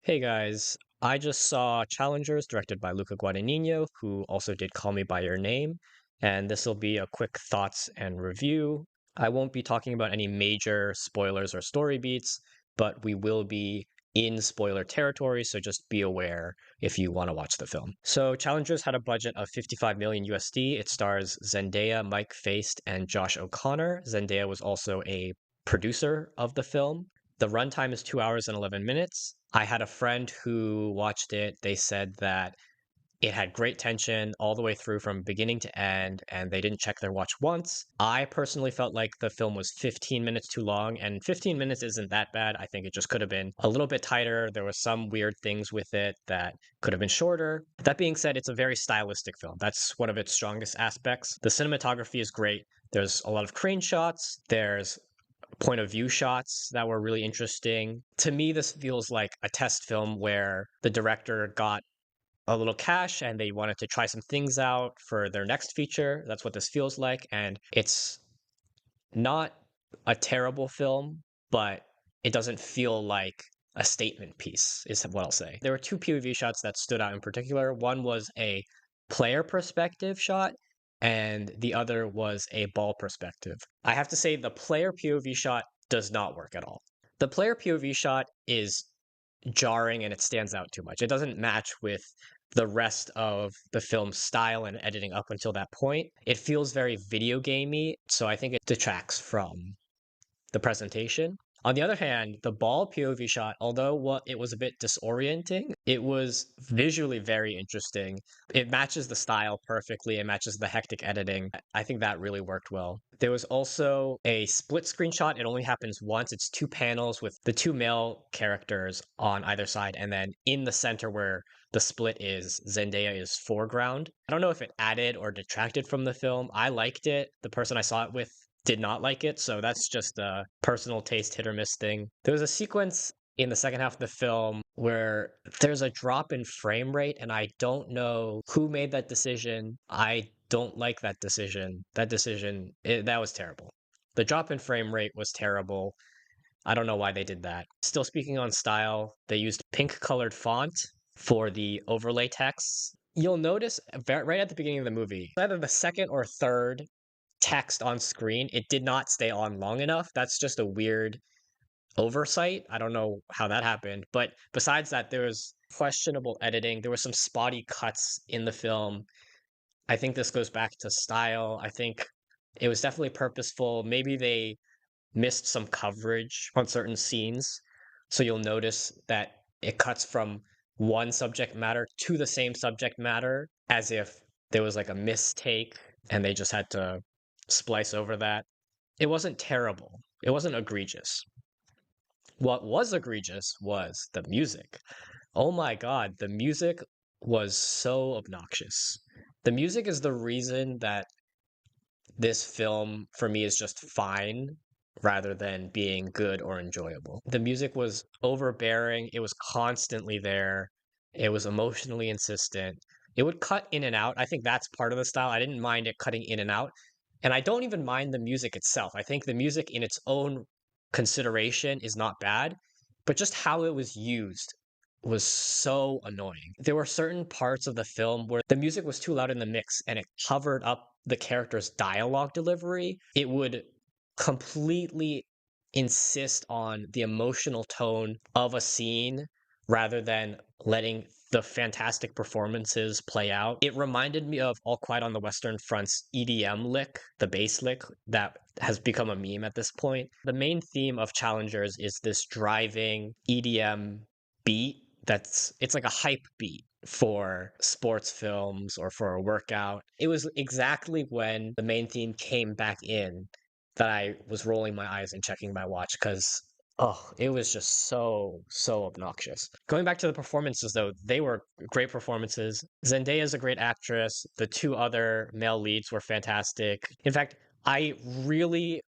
Hey guys, I just saw Challengers directed by Luca Guadagnino, who also did Call Me by Your Name, and this will be a quick thoughts and review. I won't be talking about any major spoilers or story beats, but we will be in spoiler territory, so just be aware if you want to watch the film. So Challengers had a budget of 55 million USD. It stars Zendaya, Mike Faist, and Josh O'Connor. Zendaya was also a producer of the film. The runtime is 2 hours and 11 minutes. I had a friend who watched it. They said that it had great tension all the way through from beginning to end, and they didn't check their watch once. I personally felt like the film was 15 minutes too long, and 15 minutes isn't that bad. I think it just could have been a little bit tighter. There was some weird things with it that could have been shorter. That being said, it's a very stylistic film. That's one of its strongest aspects. The cinematography is great. There's a lot of crane shots. There's point of view shots that were really interesting. To me, this feels like a test film where the director got a little cash and they wanted to try some things out for their next feature. That's what this feels like. And it's not a terrible film, but it doesn't feel like a statement piece, is what I'll say. There were two POV shots that stood out in particular. One was a player perspective shot, and the other was a ball perspective. I have to say, the player POV shot does not work at all. The player POV shot is jarring and it stands out too much. It doesn't match with the rest of the film's style and editing up until that point. It feels very video gamey, so I think it detracts from the presentation. On the other hand, the ball POV shot, although it was a bit disorienting, it was visually very interesting. It matches the style perfectly. It matches the hectic editing. I think that really worked well. There was also a split screen shot. It only happens once. It's two panels with the two male characters on either side, and then in the center where the split is, Zendaya is foreground. I don't know if it added or detracted from the film. I liked it. The person I saw it with did not like it, so that's just a personal taste hit or miss thing. There was a sequence in the second half of the film where there's a drop in frame rate, and I don't know who made that decision. I don't like that decision. That was terrible. The drop in frame rate was terrible. I don't know why they did that. Still speaking on style, they used pink colored font for the overlay text. You'll notice right at the beginning of the movie, either the second or third text on screen, it did not stay on long enough. That's just a weird oversight. I don't know how that happened. But besides that, there was questionable editing. There were some spotty cuts in the film. I think this goes back to style. I think it was definitely purposeful. Maybe they missed some coverage on certain scenes. So you'll notice that it cuts from one subject matter to the same subject matter as if there was like a mistake and they just had to splice over that. It wasn't terrible. It wasn't egregious. What was egregious was the music. Oh my God, the music was so obnoxious. The music is the reason that this film for me is just fine rather than being good or enjoyable. The music was overbearing, it was constantly there, it was emotionally insistent. It would cut in and out. I think that's part of the style. I didn't mind it cutting in and out. And I don't even mind the music itself. I think the music in its own consideration is not bad, but just how it was used was so annoying. There were certain parts of the film where the music was too loud in the mix and it covered up the character's dialogue delivery. It would completely insist on the emotional tone of a scene rather than letting the fantastic performances play out. It reminded me of All Quiet on the Western Front's EDM lick, the bass lick that has become a meme at this point. The main theme of Challengers is this driving EDM beat it's like a hype beat for sports films or for a workout. It was exactly when the main theme came back in that I was rolling my eyes and checking my watch because it was just so obnoxious. Going back to the performances though, they were great performances. Zendaya is a great actress. The two other male leads were fantastic. In fact, I really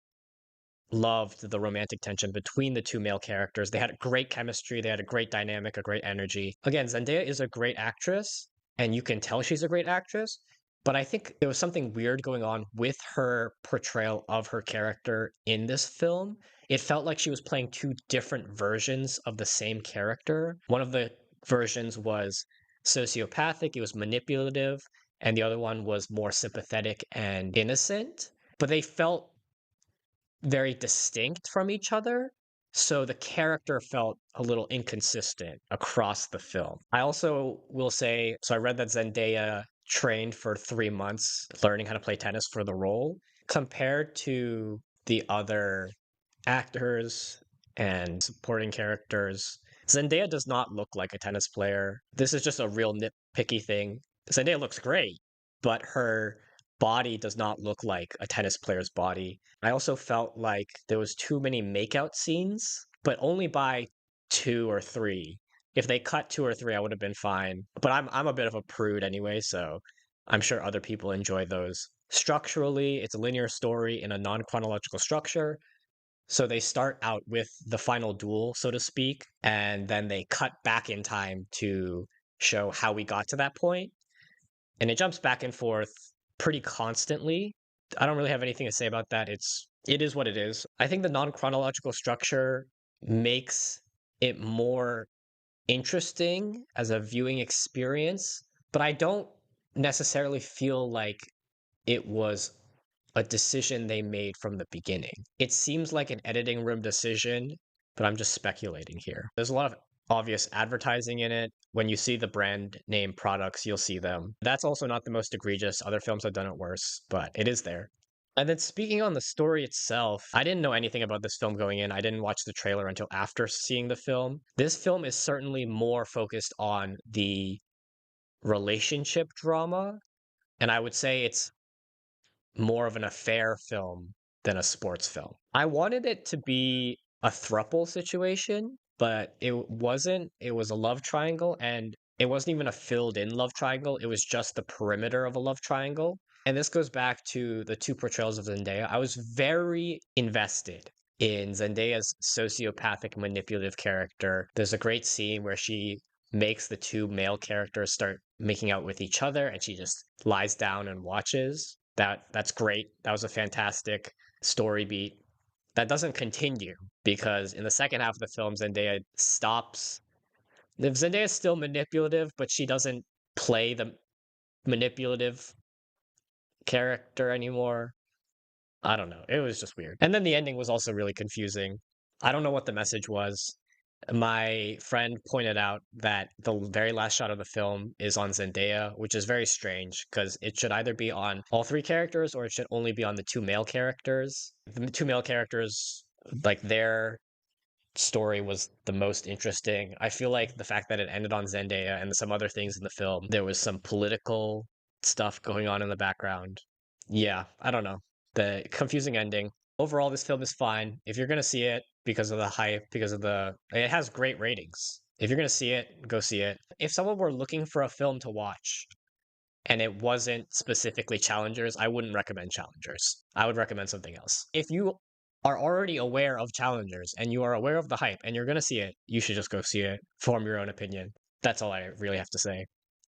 loved the romantic tension between the two male characters. They had great chemistry, they had a great dynamic, a great energy. Again, Zendaya is a great actress, and you can tell she's a great actress, but I think there was something weird going on with her portrayal of her character in this film. it felt like she was playing two different versions of the same character. One of the versions was sociopathic, it was manipulative, and the other one was more sympathetic and innocent. But they felt very distinct from each other. So the character felt a little inconsistent across the film. I also will say, so I read that Zendaya trained for 3 months learning how to play tennis for the role. Compared to the other actors and supporting characters, Zendaya does not look like a tennis player. This is just a real nitpicky thing. Zendaya looks great, but her body does not look like a tennis player's body. I also felt like there was too many makeout scenes, but only by two or three. If they cut two or three, I would have been fine. But I'm a bit of a prude anyway, so I'm sure other people enjoy those. Structurally, it's a linear story in a non-chronological structure. So they start out with the final duel, so to speak, and then they cut back in time to show how we got to that point. And it jumps back and forth pretty constantly. I don't really have anything to say about that. It is what it is. I think the non-chronological structure makes it more interesting as a viewing experience, but I don't necessarily feel like it was a decision they made from the beginning. It seems like an editing room decision, but I'm just speculating here. There's a lot of obvious advertising in it. When you see the brand name products, you'll see them. That's also not the most egregious. Other films have done it worse, but it is there. And then speaking on the story itself, I didn't know anything about this film going in. I didn't watch the trailer until after seeing the film. This film is certainly more focused on the relationship drama, and I would say it's more of an affair film than a sports film. I wanted it to be a throuple situation, but it wasn't. It was a love triangle, and it wasn't even a filled in love triangle. It was just the perimeter of a love triangle. And this goes back to the two portrayals of Zendaya. I was very invested in Zendaya's sociopathic, manipulative character. There's a great scene where she makes the two male characters start making out with each other and she just lies down and watches. That's great. That was a fantastic story beat. That doesn't continue because in the second half of the film, Zendaya stops. Zendaya is still manipulative, but she doesn't play the manipulative character anymore. I don't know. It was just weird. And then the ending was also really confusing. I don't know what the message was. My friend pointed out that the very last shot of the film is on Zendaya, which is very strange because it should either be on all three characters or it should only be on the two male characters. The two male characters, like their story was the most interesting. I feel like the fact that it ended on Zendaya and some other things in the film, there was some political stuff going on in the background. Yeah, I don't know. The confusing ending. Overall, this film is fine. If you're gonna see it because of the hype, because of it has great ratings. If you're gonna see it, go see it. If someone were looking for a film to watch and it wasn't specifically Challengers, I wouldn't recommend Challengers. I would recommend something else. If you are already aware of Challengers and you are aware of the hype and you're gonna see it, you should just go see it, form your own opinion. That's all I really have to say.